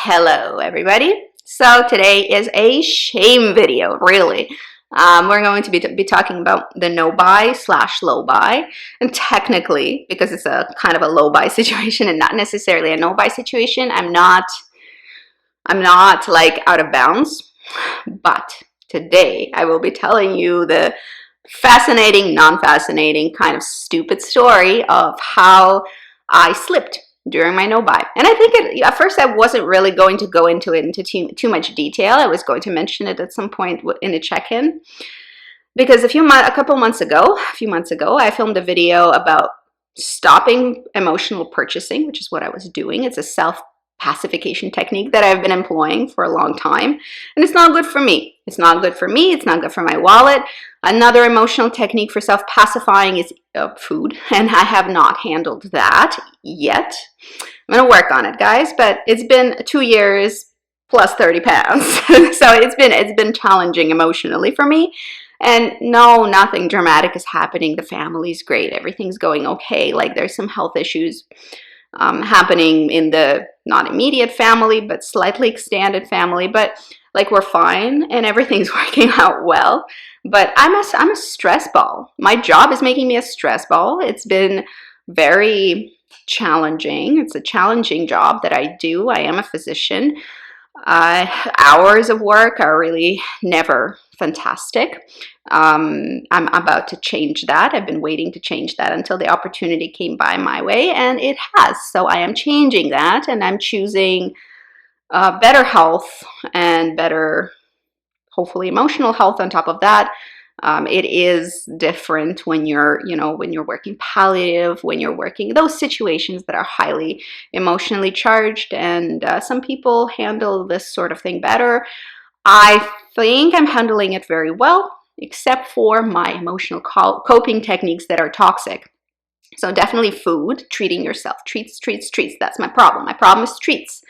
Hello everybody. So today is a shame video, really. We're going to be talking about the no buy / low buy, and technically, because it's a kind of a low buy situation and not necessarily a no buy situation, I'm not like out of bounds. But today I will be telling you the fascinating, non-fascinating, kind of stupid story of how I slipped during my no buy. And I think at first I wasn't really going to go into it into too much detail. I was going to mention it at some point in a check-in, because a few months ago, I filmed a video about stopping emotional purchasing, which is what I was doing. It's a self-pacification technique that I've been employing for a long time, and it's not good for me. It's not good for me. It's not good for my wallet. Another emotional technique for self-pacifying is food, and I have not handled that yet. I'm gonna work on it, guys, but it's been 2 years plus 30 pounds. So it's been challenging emotionally for me. And no, nothing dramatic is happening. The family's great. Everything's going okay. Like, there's some health issues happening in the not immediate family, but slightly extended family. But like, we're fine and everything's working out well. But I'm a stress ball. My job is making me a stress ball. It's been very challenging. It's a challenging job that I do. I am a physician. Hours of work are really never fantastic. I'm about to change that. I've been waiting to change that until the opportunity came by my way, and it has. So I am changing that, and I'm choosing better health and better, hopefully, emotional health on top of that. It is different when you're, when you're working palliative, when you're working those situations that are highly emotionally charged, and some people handle this sort of thing better. I think I'm handling it very well, except for my emotional coping techniques that are toxic. So definitely food, treating yourself, treats. That's my problem. My problem is treats.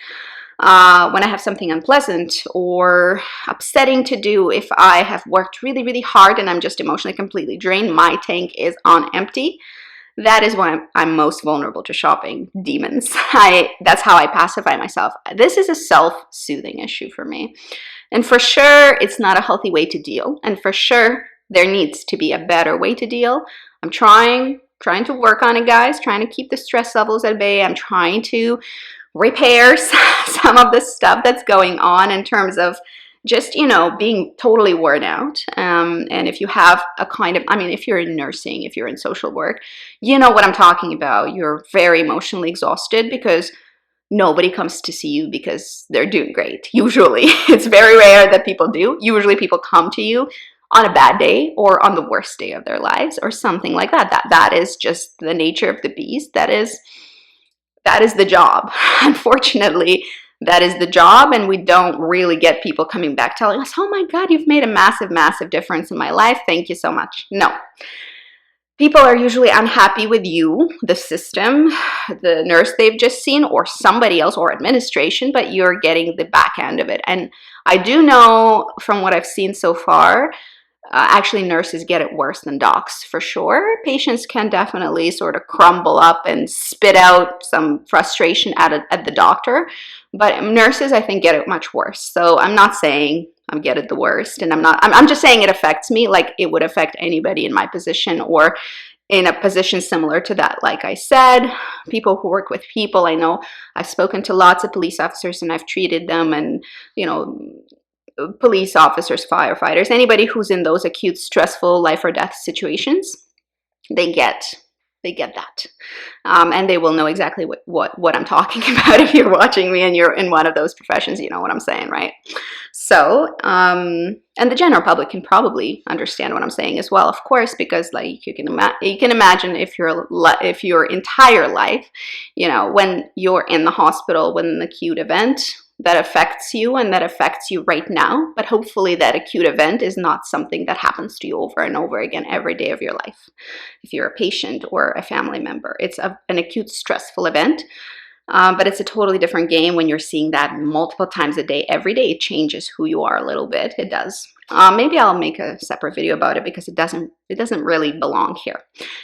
When I have something unpleasant or upsetting to do, if I have worked really, really hard and I'm just emotionally completely drained, my tank is on empty. That is when I'm most vulnerable to shopping demons. That's how I pacify myself. This is a self-soothing issue for me. And for sure, it's not a healthy way to deal. And for sure, there needs to be a better way to deal. I'm trying to work on it, guys, trying to keep the stress levels at bay. I'm trying to repair some of the stuff that's going on in terms of just, being totally worn out. And if you have a kind of, if you're in nursing, if you're in social work, you know what I'm talking about. You're very emotionally exhausted because nobody comes to see you because they're doing great. Usually, it's very rare that people do. Usually people come to you on a bad day or on the worst day of their lives or something like that. That is just the nature of the beast. That is the job. Unfortunately, that is the job, and we don't really get people coming back telling us, oh my God, you've made a massive, massive difference in my life. Thank you so much. No. People are usually unhappy with you, the system, the nurse they've just seen, or somebody else, or administration, but you're getting the back end of it. And I do know from what I've seen so far, actually, nurses get it worse than docs, for sure. Patients can definitely sort of crumble up and spit out some frustration at the doctor. But nurses, I think, get it much worse. So I'm not saying I get it the worst. And I'm just saying it affects me like it would affect anybody in my position or in a position similar to that. Like I said, people who work with people, I know I've spoken to lots of police officers and I've treated them, and, police officers, firefighters, anybody who's in those acute, stressful life or death situations, they get that. And they will know exactly what I'm talking about. If you're watching me and you're in one of those professions, you know what I'm saying, right? So, and the general public can probably understand what I'm saying as well, of course, because like you can imagine if your entire life, when you're in the hospital with an acute event, that affects you and that affects you right now, but hopefully that acute event is not something that happens to you over and over again every day of your life. If you're a patient or a family member, it's an acute stressful event, but it's a totally different game when you're seeing that multiple times a day, every day. It changes who you are a little bit. It does. Maybe I'll make a separate video about it because it doesn't really belong here.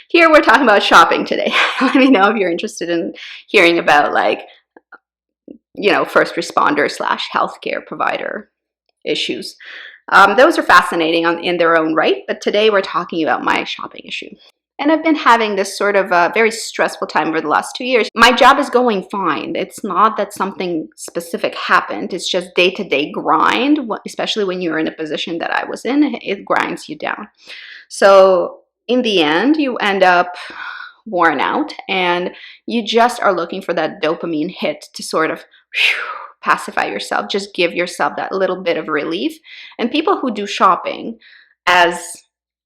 Here we're talking about shopping today. Let me know if you're interested in hearing about like first responder slash healthcare provider issues. Those are fascinating in their own right, but today we're talking about my shopping issue. And I've been having this sort of very stressful time over the last 2 years. My job is going fine. It's not that something specific happened. It's just day-to-day grind, especially when you're in a position that I was in. It grinds you down. So in the end, you end up worn out and you just are looking for that dopamine hit to sort of pacify yourself, just give yourself that little bit of relief. And people who do shopping as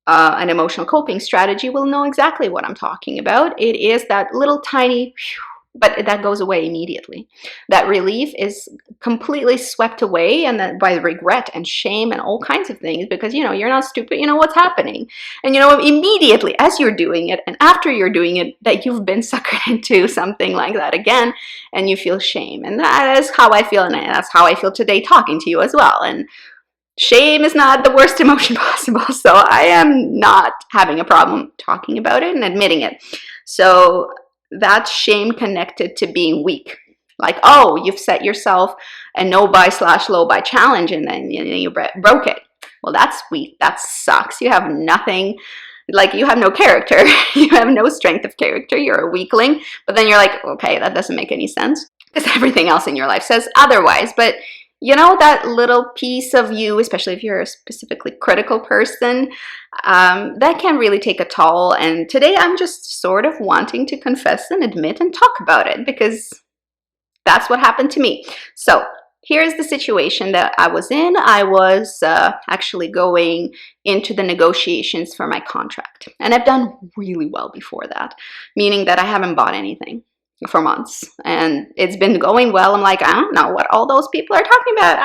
an emotional coping strategy will know exactly what I'm talking about. It is that little tiny, but that goes away immediately. That relief is completely swept away, and that by regret and shame and all kinds of things, because you're not stupid, you know what's happening. And immediately as you're doing it and after you're doing it, that you've been suckered into something like that again, and you feel shame. And that is how I feel, and that's how I feel today talking to you as well. And shame is not the worst emotion possible, so I am not having a problem talking about it and admitting it. So that's shame connected to being weak. Like, oh, you've set yourself a no-buy/low buy challenge and then you broke it. Well, that's weak. That sucks. You have nothing, like you have no character. You have no strength of character. You're a weakling. But then you're like, okay, that doesn't make any sense because everything else in your life says otherwise. But that little piece of you, especially if you're a specifically critical person, that can really take a toll. And today I'm just sort of wanting to confess and admit and talk about it because that's what happened to me. So here's the situation that I was in. I was actually going into the negotiations for my contract. And I've done really well before that, meaning that I haven't bought anything for months, and it's been going well. I'm like, I don't know what all those people are talking about.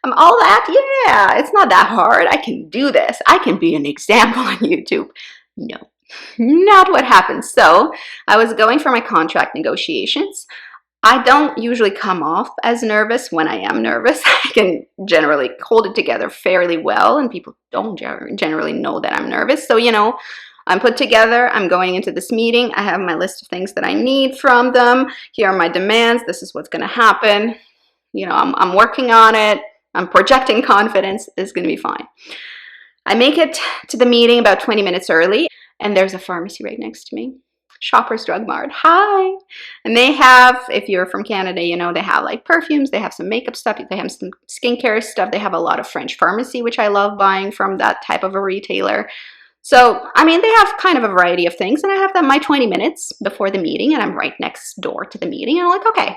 I'm all that. Yeah, it's not that hard. I can do this. I can be an example on YouTube. No, not what happened. So I was going for my contract negotiations. I don't usually come off as nervous when I am nervous. I can generally hold it together fairly well, and people don't generally know that I'm nervous. So, I'm put together, I'm going into this meeting, I have my list of things that I need from them, here are my demands, this is what's gonna happen, I'm working on it, I'm projecting confidence, it's gonna be fine. I make it to the meeting about 20 minutes early, and there's a pharmacy right next to me. Shoppers Drug Mart, hi! And they have, if you're from Canada, they have like perfumes, they have some makeup stuff, they have some skincare stuff, they have a lot of French pharmacy, which I love buying from that type of a retailer. So, they have kind of a variety of things, and I have them my 20 minutes before the meeting, and I'm right next door to the meeting, and I'm like, okay,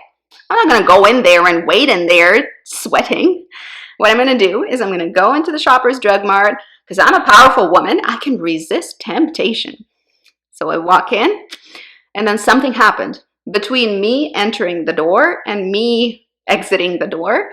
I'm not gonna go in there and wait in there sweating. What I'm gonna do is I'm gonna go into the Shoppers Drug Mart, because I'm a powerful woman, I can resist temptation. So I walk in, and then something happened. Between me entering the door and me exiting the door,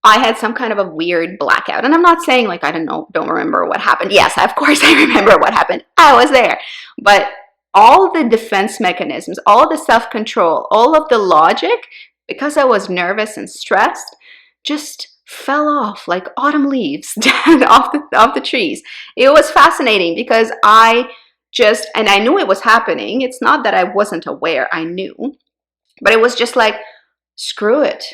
I had some kind of a weird blackout. And I'm not saying like I don't remember what happened. Yes, of course I remember what happened. I was there. But all the defense mechanisms, all the self-control, all of the logic, because I was nervous and stressed, just fell off like autumn leaves off the trees. It was fascinating because I knew it was happening. It's not that I wasn't aware, I knew. But it was just like, screw it.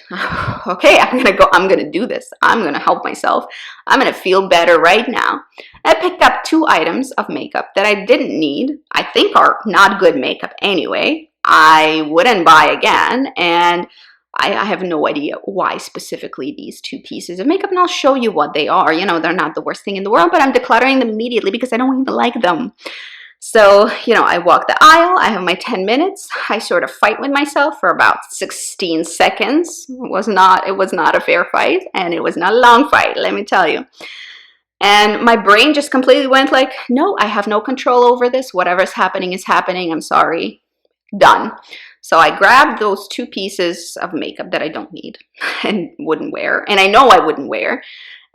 Okay, I'm gonna do this. I'm gonna help myself. I'm gonna feel better right now. I picked up 2 items of makeup that I didn't need. I think are not good makeup anyway. I wouldn't buy again, and I have no idea why specifically these 2 pieces of makeup, and I'll show you what they are. They're not the worst thing in the world, but I'm decluttering them immediately because I don't even like them. So, I walk the aisle, I have my 10 minutes, I sort of fight with myself for about 16 seconds. It was not a fair fight, and it was not a long fight, let me tell you. And my brain just completely went like, no, I have no control over this. Whatever's happening is happening. I'm sorry. Done. So I grabbed those 2 pieces of makeup that I don't need and wouldn't wear, and I know I wouldn't wear.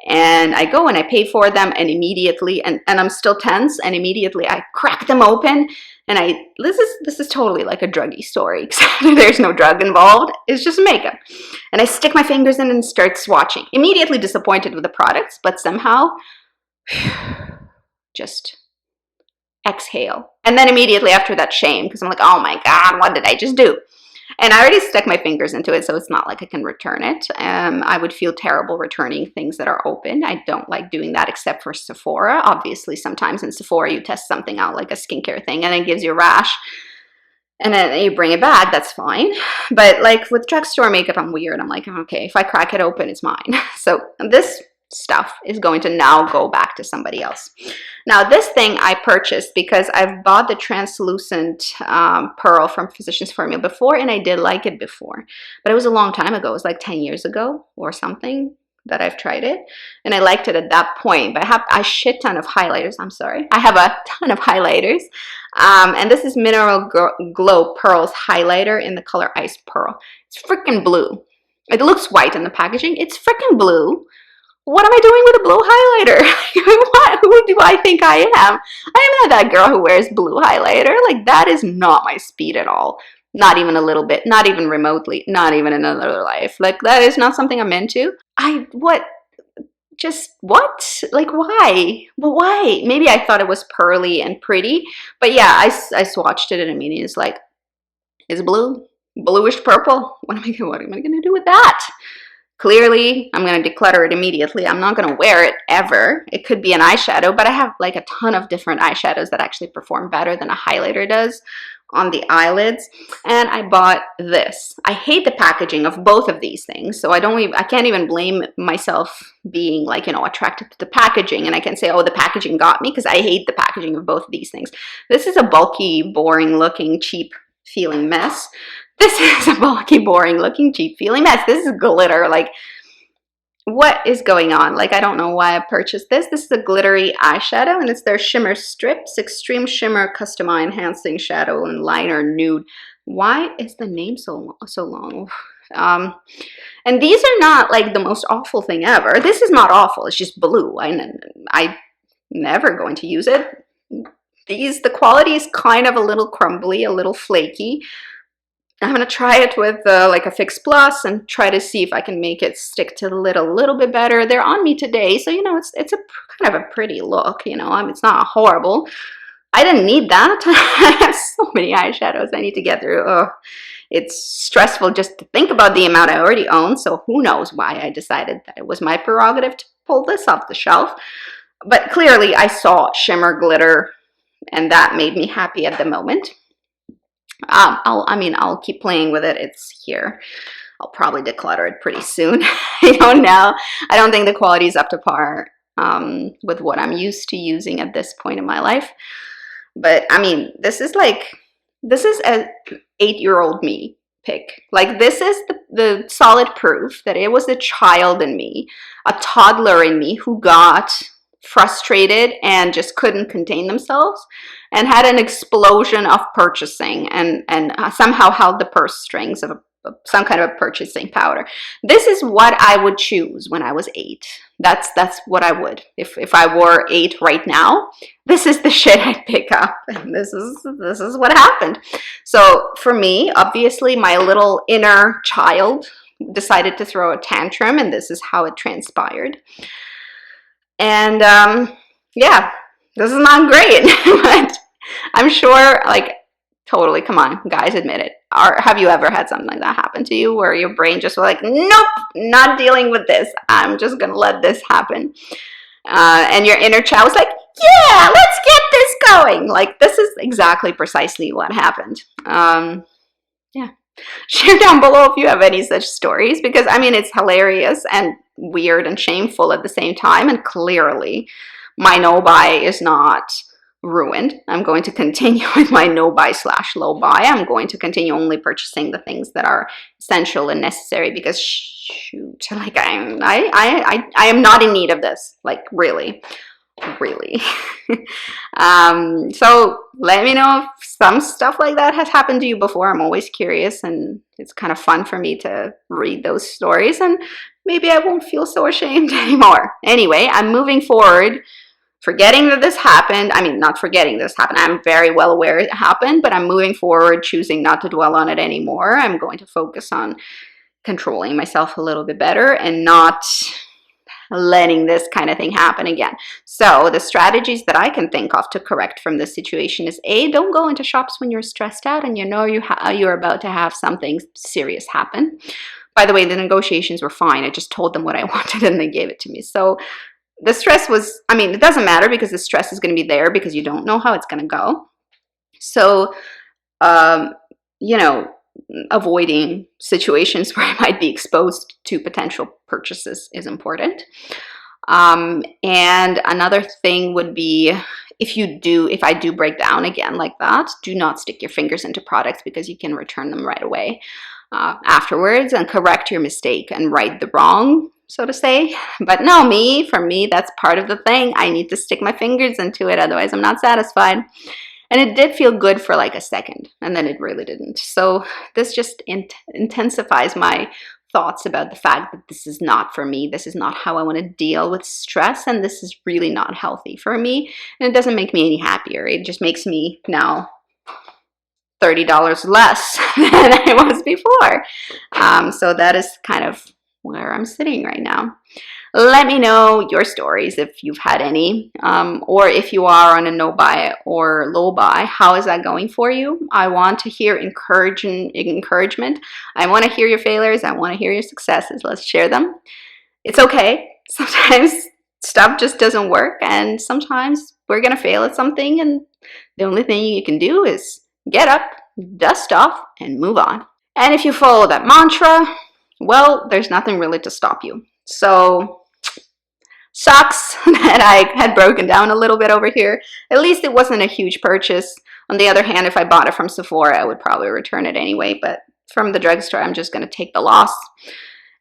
And I go and I pay for them, and immediately, and I'm still tense, and immediately I crack them open, and this is totally like a druggy story, except there's no drug involved, it's just makeup. And I stick my fingers in and start swatching. Immediately disappointed with the products, but somehow, just exhale. And then immediately after that, shame, because I'm like, oh my God, what did I just do? And I already stuck my fingers into it, so it's not like I can return it. I would feel terrible returning things that are open. I don't like doing that except for Sephora. Obviously, sometimes in Sephora you test something out, like a skincare thing, and it gives you a rash, and then you bring it back, that's fine. But like with drugstore makeup, I'm weird. I'm like, okay, if I crack it open, it's mine. So this stuff is going to now go back to somebody else. Now this thing I purchased because I've bought the translucent pearl from Physicians Formula before, and I did like it before, but it was a long time ago. It was like 10 years ago or something that I've tried it, and I liked it at that point. But I have a shit ton of highlighters. I'm sorry, I have a ton of highlighters, and this is Mineral Glow Pearls highlighter in the color Ice Pearl. It's freaking blue. It looks white in the packaging. It's freaking blue. What am I doing with a blue highlighter? Who do I think I am? I am not that girl who wears blue highlighter. Like, that is not my speed at all. Not even a little bit, not even remotely, not even in another life. Like, that is not something I'm into. What? Like, why? Well, why? Maybe I thought it was pearly and pretty. But yeah, I swatched it and immediately it's like, it's blue, bluish purple. What am I gonna do with that? Clearly, I'm going to declutter it immediately. I'm not going to wear it ever. It could be an eyeshadow, but I have like a ton of different eyeshadows that actually perform better than a highlighter does on the eyelids. And I bought this. I hate the packaging of both of these things, so I can't even blame myself being like, you know, attracted to the packaging. And I can say, oh, the packaging got me, because I hate the packaging of both of these things. This is a bulky, boring looking, cheap feeling mess. This is a bulky, boring looking, cheap feeling mess. This is glitter. Like, what is going on? Like, I don't know why I purchased this. This is a glittery eyeshadow, and it's their Shimmer Strips, Extreme Shimmer Custom Eye Enhancing Shadow and Liner Nude. Why is the name so long? And these are not like the most awful thing ever. This is not awful. It's just blue. I'm never going to use it. The quality is kind of a little crumbly, a little flaky. I'm going to try it with like a Fix Plus and try to see if I can make it stick to the lid a little bit better. They're on me today, so, you know, it's a kind of a pretty look, you know. It's not horrible. I didn't need that. I have so many eyeshadows I need to get through. Ugh. It's stressful just to think about the amount I already own, so who knows why I decided that it was my prerogative to pull this off the shelf. But clearly I saw shimmer glitter, and that made me happy at the moment. I'll keep playing with it. It's here. I'll probably declutter it pretty soon. I don't know. I don't think the quality is up to par with what I'm used to using at this point in my life. But I mean, this is a 8-year-old me pick. Like, this is the solid proof that it was a child in me, a toddler in me, who got frustrated and just couldn't contain themselves and had an explosion of purchasing and somehow held the purse strings of some kind of a purchasing power. This is what I would choose when I was 8. That's what I would. If I were 8 right now, this is the shit I'd pick up, and this is what happened. So for me, obviously, my little inner child decided to throw a tantrum, and this is how it transpired. And yeah, this is not great, but I'm sure, like, totally, come on, guys, admit it. Have you ever had something like that happen to you where your brain just was like, nope, not dealing with this. I'm just going to let this happen. And your inner child was like, yeah, let's get this going. Like, this is exactly precisely what happened. Yeah. Share down below if you have any such stories, because, I mean, it's hilarious and weird and shameful at the same time. And clearly, my no-buy is not ruined. I'm going to continue with my no-buy / low buy. I'm going to continue only purchasing the things that are essential and necessary, because shoot, like, I am not in need of this. Like, really. So let me know if some stuff like that has happened to you before. I'm always curious, and it's kind of fun for me to read those stories, and maybe I won't feel so ashamed anymore. Anyway, I'm moving forward, forgetting that this happened. I mean, not forgetting this happened. I'm very well aware it happened, but I'm moving forward, choosing not to dwell on it anymore. I'm going to focus on controlling myself a little bit better and not letting this kind of thing happen again. So the strategies that I can think of to correct from this situation is A, don't go into shops when you're stressed out and you know you're about to have something serious happen. By the way, the negotiations were fine. I just told them what I wanted and they gave it to me. So the stress was, I mean, it doesn't matter because the stress is going to be there because you don't know how it's going to go. So, you know, avoiding situations where I might be exposed to potential purchases is important. And another thing would be if I do break down again like that, do not stick your fingers into products because you can return them right away afterwards and correct your mistake and right the wrong, so to say. But no, for me, that's part of the thing. I need to stick my fingers into it, otherwise I'm not satisfied. And it did feel good for like a second, and then it really didn't. So this just intensifies my thoughts about the fact that this is not for me. This is not how I want to deal with stress, and this is really not healthy for me. And it doesn't make me any happier. It just makes me now $30 less than I was before. So that is kind of where I'm sitting right now. Let me know your stories if you've had any, or if you are on a no buy or low buy, how is that going for you? I want to hear encouragement. I want to hear your failures. I want to hear your successes. Let's share them. It's okay. Sometimes stuff just doesn't work, and sometimes we're going to fail at something, and the only thing you can do is get up, dust off, and move on. And if you follow that mantra, well, there's nothing really to stop you. So sucks that I had broken down a little bit over here. At least it wasn't a huge purchase. On the other hand, if I bought it from Sephora, I would probably return it anyway. But from the drugstore, I'm just going to take the loss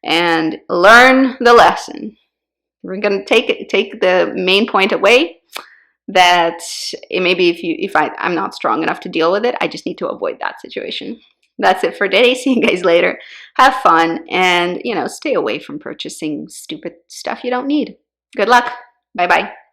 and learn the lesson. We're going to take the main point away, that maybe I'm not strong enough to deal with it, I just need to avoid that situation. That's it for today. See you guys later. Have fun, and stay away from purchasing stupid stuff you don't need. Good luck. Bye-bye.